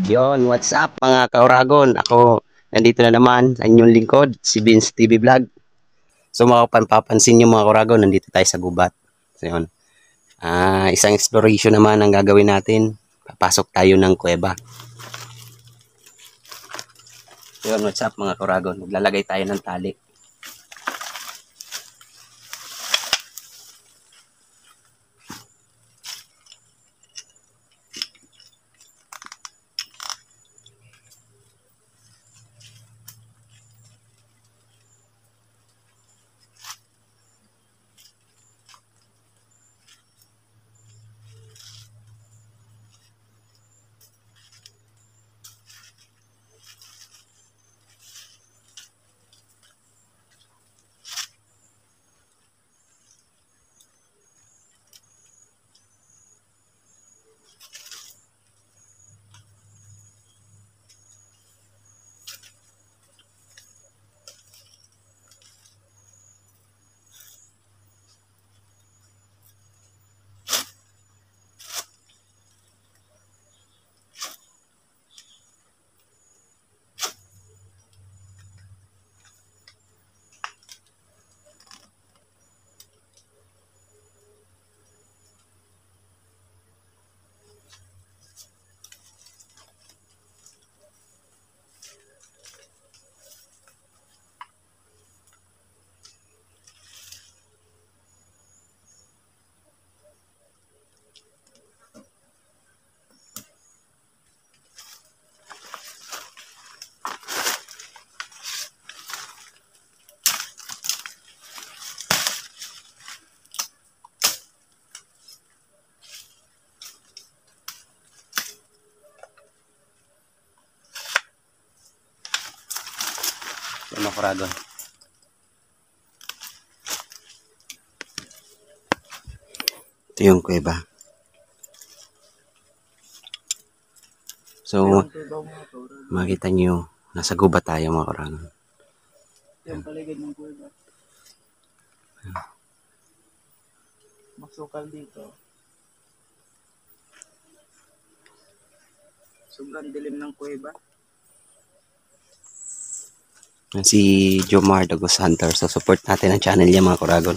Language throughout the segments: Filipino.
Yon, what's up mga kauragon? Ako, nandito na naman sa inyong lingkod, si Vince TV Vlog. So mga papansin nyo mga kauragon, nandito tayo sa gubat. So yun, isang exploration naman ang gagawin natin. Papasok tayo ng kuweba. So yun, what's up mga kauragon? Maglalagay tayo ng tali. Yan mga kauragon. Ito yung kuweba. So, makita nyo, nasa gubat tayo mga kauragon. Yung paligid ng kuweba. Maksukal dito. Sobrang dilim ng kuweba. Si Jomar the Ghost Hunter. So, support natin ang channel niya mga kauragon.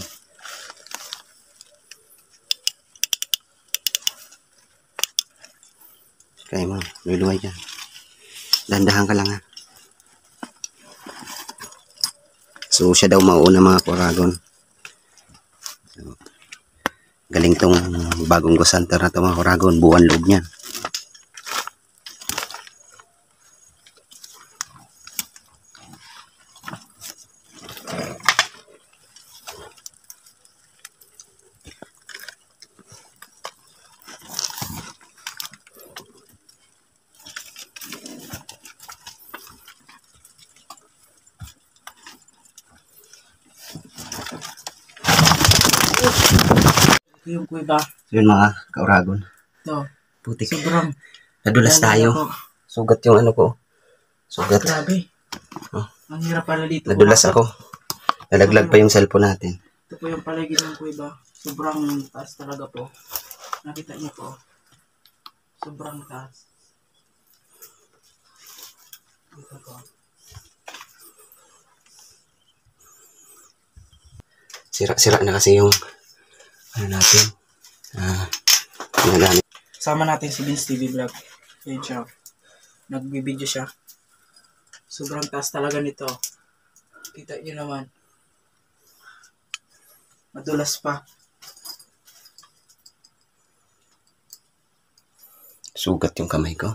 Kaya mo, luluway dyan. Dandahan ka lang ha. So, siya daw mauuna mga kauragon. So, galing tong bagong Ghost Hunter na ito mga kauragon. Buwan loob niyan. Ito yung kuweba. So, yun mga kauragon. Ito. Putik. Sobrang Nadulas tayo. Sugat yung ano ko. Sugat. grabe. Oh. Ang hirap pala dito. Nadulas ako. Nalaglag pa yung cellphone natin. Ito po yung paligid ng kuweba. Sobrang taas talaga po. Nakita niyo po. Sobrang taas. Dito po. Sira na kasi yung ano natin. Ginagamit. Sama natin si Vince TV Vlog. Yan siya. Nagbibideo siya. Sobrang taas talaga nito. Kita niyo naman. Madulas pa. Sugat yung kamay ko.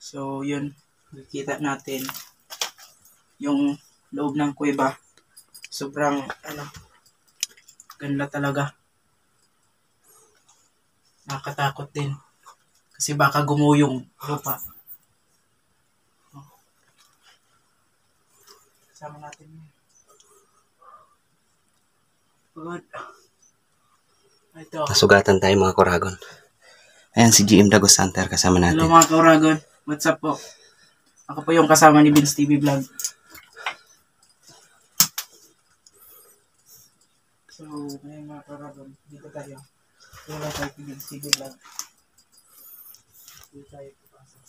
So, yun. Nakikita natin yung loob ng kuweba. Sobrang, ganda talaga. Nakakatakot din. Kasi baka gumuyong lupa. Kasama natin yun. Good. Ito. Nasugatan tayo mga kauragon. Ayan si GM the Ghost Hunter kasama natin. Hello mga kauragon. What's up po? Ako po yung kasama ni Vince TV Vlog. So, ngayon mga kauragon, dito tayo. Wala tayo TV vlog. Hindi tayo papasok.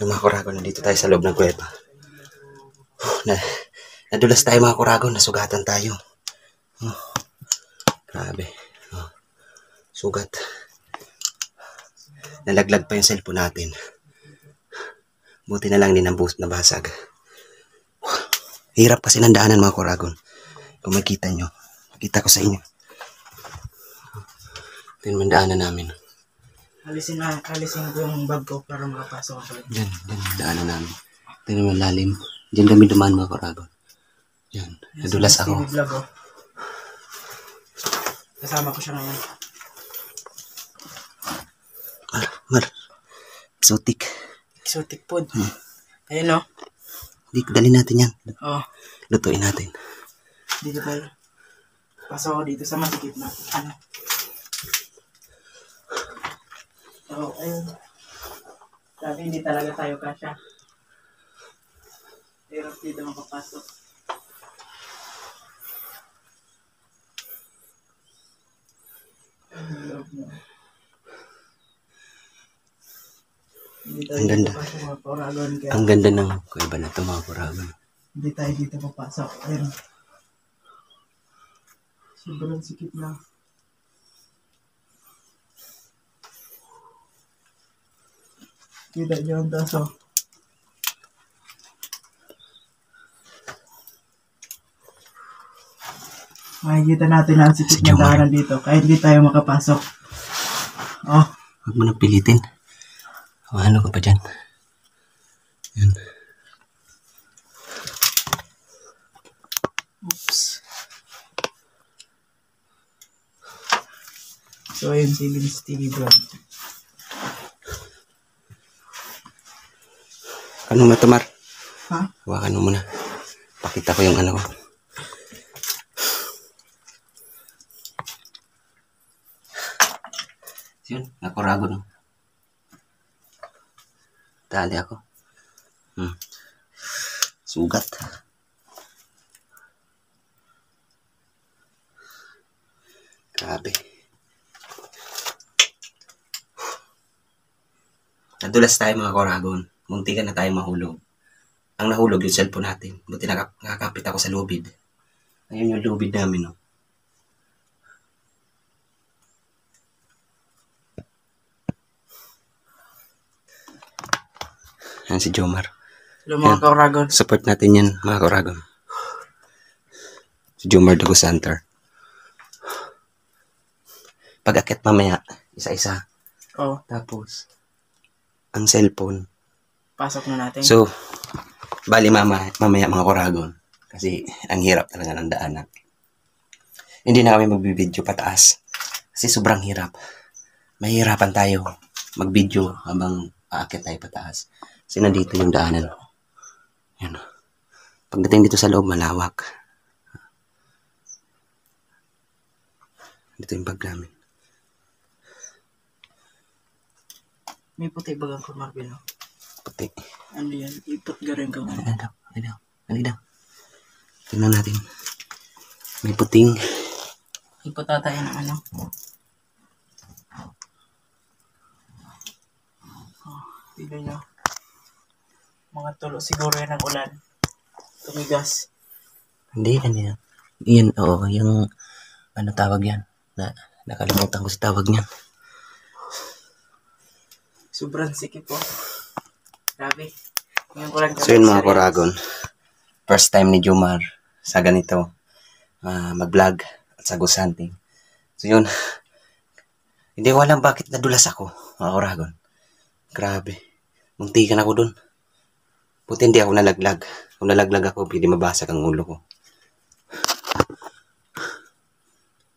Yung mga kuragon, nandito tayo sa loob ng kuweba. Nadulas tayo mga kuragon, nasugatan tayo. Grabe. Sugat. Nalaglag pa yung cellphone natin. Buti na lang din ang boost na basag. Hirap kasi ng daanan mga kuragon. Kung makita nyo, makita ko sa inyo. Ito yung daanan namin. Alisin ko yung bag ko para makapasok ako. Yan yung daanan namin. Ito yung lalim. Diyan kami dumaan mga kuragon. Yan, nadulas ako. TV vlog, oh. Kasama ko siya ngayon. Mar. Exotic. Exotic food. Ayun, oh. Dali natin yan. Oh. Lutuin natin. Dito tayo. Pasok ako dito sa masikip na. Ano? So, ayun. Sabi hindi talaga tayo kasya. Pero dito makapasok. Ang ganda. Ang ganda ng kuweba na ito mga kuragon. Hindi tayo dito papasok. Ayun. Sobrang sikip na. Kita nyo ang taso. Makikita natin ang sikip na daanan dito. Kahit hindi tayo makapasok. Oh. Huwag mo na pilitin. Ano ka pa dyan? Yan. Oops. So, ayun si Vince TV vlog. Ano mo ito, Mar? Ha? Hawakan mo muna. Pakita ko yung ano ko. Yun, nakuragon. Dali ako. Sugat. Grabe. Nadulas tayo mga kuragon. Muntikan na tayo mahulog. Ang nahulog yung cellphone natin. Buti nakakapit ako sa lubid. Ayun yung lubid namin, no. Yan si Jomar. Hello mga kuragon. Support natin yan mga kuragon. Si Jomar Dugo Center. Pag-akit mamaya, isa-isa. Oh. Tapos, ang cellphone. Pasok na natin. So, bali mamaya mga kuragon. Kasi ang hirap talaga ng daanan. Hindi na kami magbibideo pataas. Kasi sobrang hirap. Mahirapan tayo magbideo habang aakit tayo pataas. Kasi nandito yung daanan. Yan. Pagdating dito sa loob, malawak. Dito yung bag namin. May puti bagang ko, Marvin. Puti. Ano yan? Ipot garing ka. Ano daw? Tingnan natin. May puting. Ipot tayo ng ano. Oh, tignan nyo. Mga tulo siguro yan ng ulan. Tumigas. Hindi, ano yan? Yan, oo, yung ano tawag yan? Nakalimutan ko sa tawag niyan. Sobrang sikip po. Grabe. Ngayon ko lang So yun mga kuragon. First time ni Jomar sa ganito. Mag-vlog at sa ghost hunting. So yun. Hindi ko alam bakit nadulas ako, mga kuragon. Grabe. Muntikan ako dun. Buti hindi ako nalaglag. Kung nalaglag ako, pwede mabasag ang ulo ko.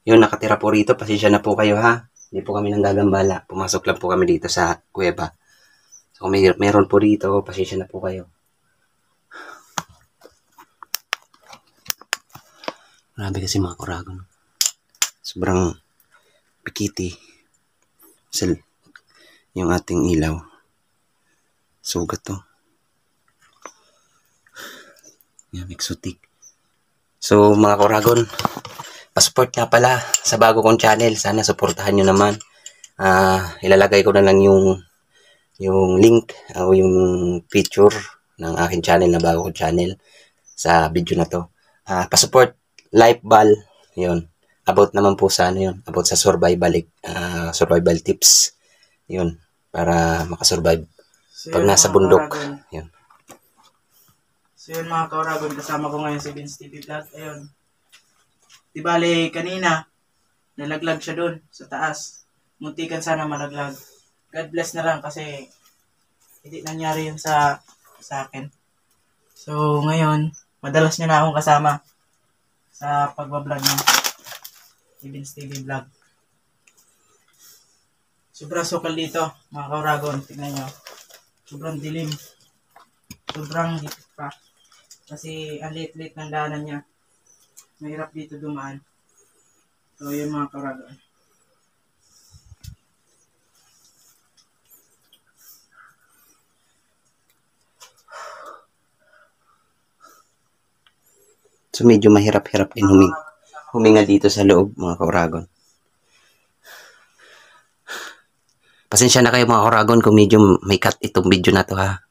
Yun, nakatira po rito. Pasensya na po kayo ha. Hindi po kami nanggagambala. Pumasok lang po kami dito sa kuweba. So kung meron po dito, pasensya na po kayo. Grabe kasi mga Kuragon. Sobrang pikiti. Yung ating ilaw. Sugat to. Yan, exotic. So mga Kuragon, pa-support nga pala sa bago kong channel. Sana suportahan nyo naman. Ilalagay ko na lang yung link o yung picture ng aking channel na bago kong channel sa video na to. Pa-support, life ball, yun. About naman po sa ano yun, about sa survival tips. Yun, para makasurvive So, pag yun, nasa mga bundok. Kauragon. Yun. So yun mga Kauragon, kasama ko ngayon si Vince TV Vlog. Ayun. Di bale, kanina, nalaglag siya dun sa taas. Muntikan sana malaglag. God bless na lang kasi hindi nangyari yun sa akin. So ngayon, madalas niya na akong kasama sa pagbablog niya. Si Vince TV Vlog. Sobrang sukal dito, mga Kauragon. Tignan nyo. Sobrang dilim. Sobrang hipit pa. Kasi ang liit-liit ng daanan niya. Mahirap dito dumaan. So yun mga Kauragon. So medyo mahirap-hirap din huminga dito sa loob mga Kauragon. Pasensya na kayo mga Kauragon kung medyo may cut itong video na to ha.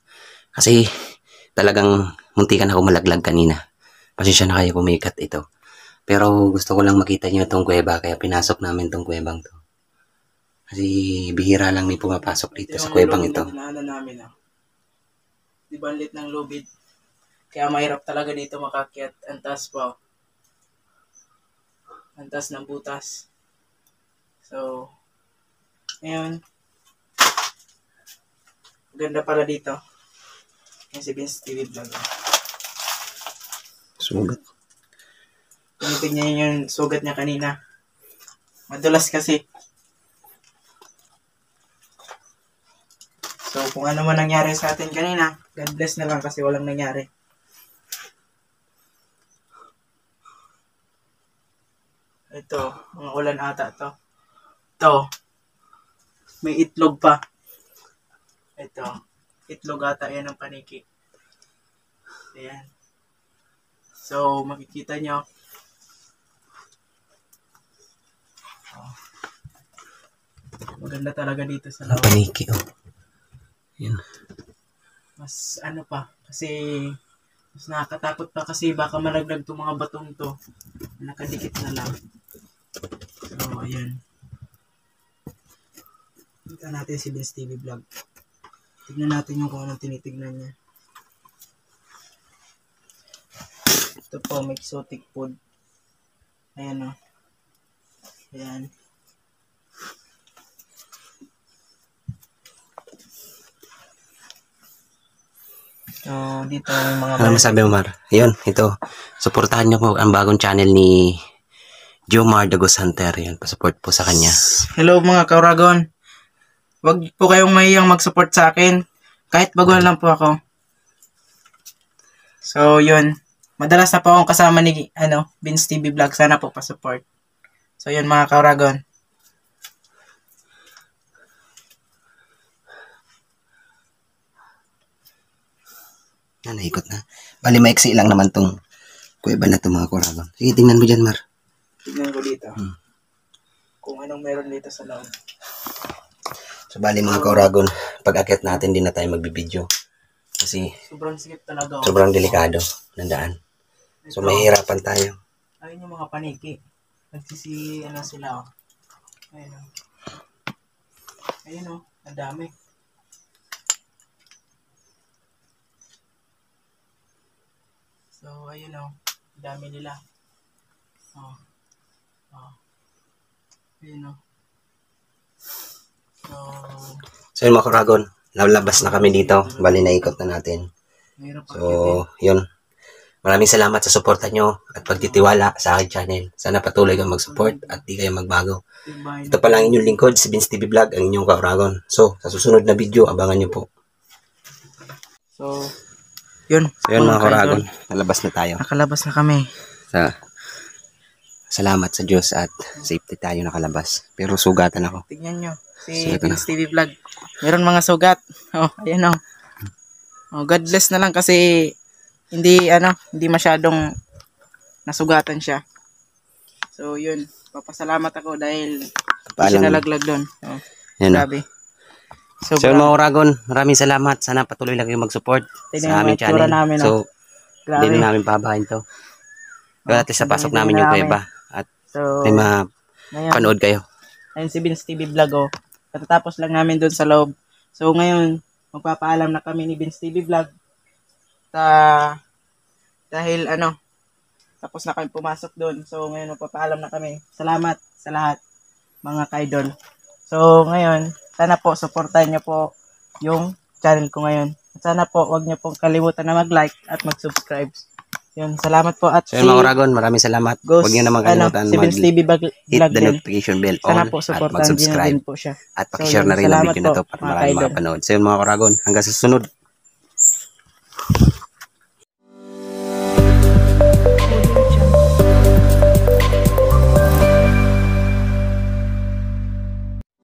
Kasi talagang muntikan ako malaglag kanina. Pasensya na kayo kung may cut ito. Pero gusto ko lang makita nyo itong kuweba kaya pinasok namin itong kuwebang to. Kasi bihira lang may pumapasok dito sa kuwebang ito. Namin, Di ba ang lit ng lubid? Kaya mahirap talaga dito makakyat. Ang taas pa. Ang taas ng butas. So, ngayon, ganda pala dito. Yung si Vince TV Vlog. Sugat. Tinitignan niyo yung sugat niya kanina. Madulas kasi. So, kung ano man nangyari sa atin kanina, God bless na lang kasi walang nangyari. Ito, mga ulan ata to. Ito, may itlog pa. Ito, itlog ata yan ng paniki. Ayan. So, makikita nyo. Maganda talaga dito sa loob. Paniki oh. Yan. Mas ano pa, kasi mas nakakatakot pa kasi baka malaglag itong mga batong to. Nakadikit na lang. So, ayan. Kita natin si Vince TV Vlog. Tignan natin yung kung anong tinitignan niya. Ito po, may exotic food. Ayan o. Ayan. So, dito yung mga... Ano masabi mo, Mar? Yun, ito. Suportahan niyo po ang bagong channel ni Jomar the Ghost Hunter. Yun, pasupport po sa kanya. Hello mga Kauragon. Huwag po kayong mahiyang mag-support sa akin. Kahit baguhan lang po ako. So, yun. Madalas na po akong kasama ni Vince TV Vlog. Sana po pa-support. So, yun mga Kauragon. Naikot na. Bali, maiksi lang naman tong kuweba na to mga Kauragon. Sige, tingnan mo dyan, Mar. Tingnan ko dito. Kung anong meron dito sa loob. So, bali mga Kauragon, pag-akyat natin, din na tayo magbibideo. Kasi, sobrang sikip talaga. sobrang delikado ng daan. So, mahihirapan tayo. Ayun yung mga paniki. Sila, oh. Ayun, oh. Ayun, oh. Ang dami. So, ayun, oh. Ang dami nila. Oh. Oh. Ayun, oh. So, yun mga Kauragon, lalabas na kami dito. Bali, naikot na natin. So, yun. Maraming salamat sa suporta nyo at pagtitiwala sa aking channel. Sana patuloy kang mag-support at di kayo magbago. Ito pa lang inyong lingkod, si Vince TV Vlog, ang inyong Kauragon. So, sa susunod na video, abangan nyo po. So, yun. So yun mga Ka-idol. Kuragon, nalabas na tayo. Nakalabas na kami. Salamat sa Diyos at safety tayo nakalabas. Pero sugatan ako. Tignan nyo. Si Sugat na. Vince TV Vlog. Meron mga sugat. Oh, ayan oh. Oh, God bless na lang kasi hindi masyadong nasugatan siya. So yun, papasalamat ako dahil hindi siya nalaglag doon. Oh, grabe. So mga Kuragon, maraming salamat. Sana patuloy lang kayo mag-support sa aming channel. Namin, so, grabe. hindi na namin pabahain to. Pero at least sa pasok namin yung iba. At so, may mapanood kayo. Ayun si Vince TV Vlog oh. Katatapos lang namin doon sa loob. So ngayon, magpapaalam na kami ni Vince TV Vlog. Dahil tapos na kami pumasok doon. So ngayon magpapaalam na kami. Salamat sa lahat mga ka-idol. So ngayon, sana po supportahan niyo po yung channel ko ngayon. At sana po wag niyo pong kalimutan na mag-like at mag-subscribe. Yun, salamat po at so mga Kuragon, maraming salamat. Huwag niyo naman kalimutan si Vince TV Vlog hit the notification bell on sana po at supportahan mag-subscribe din po siya. at pakishare na rin ang video na to para maraming mga makapanood. So yun mga Kuragon, hanggang sa susunod.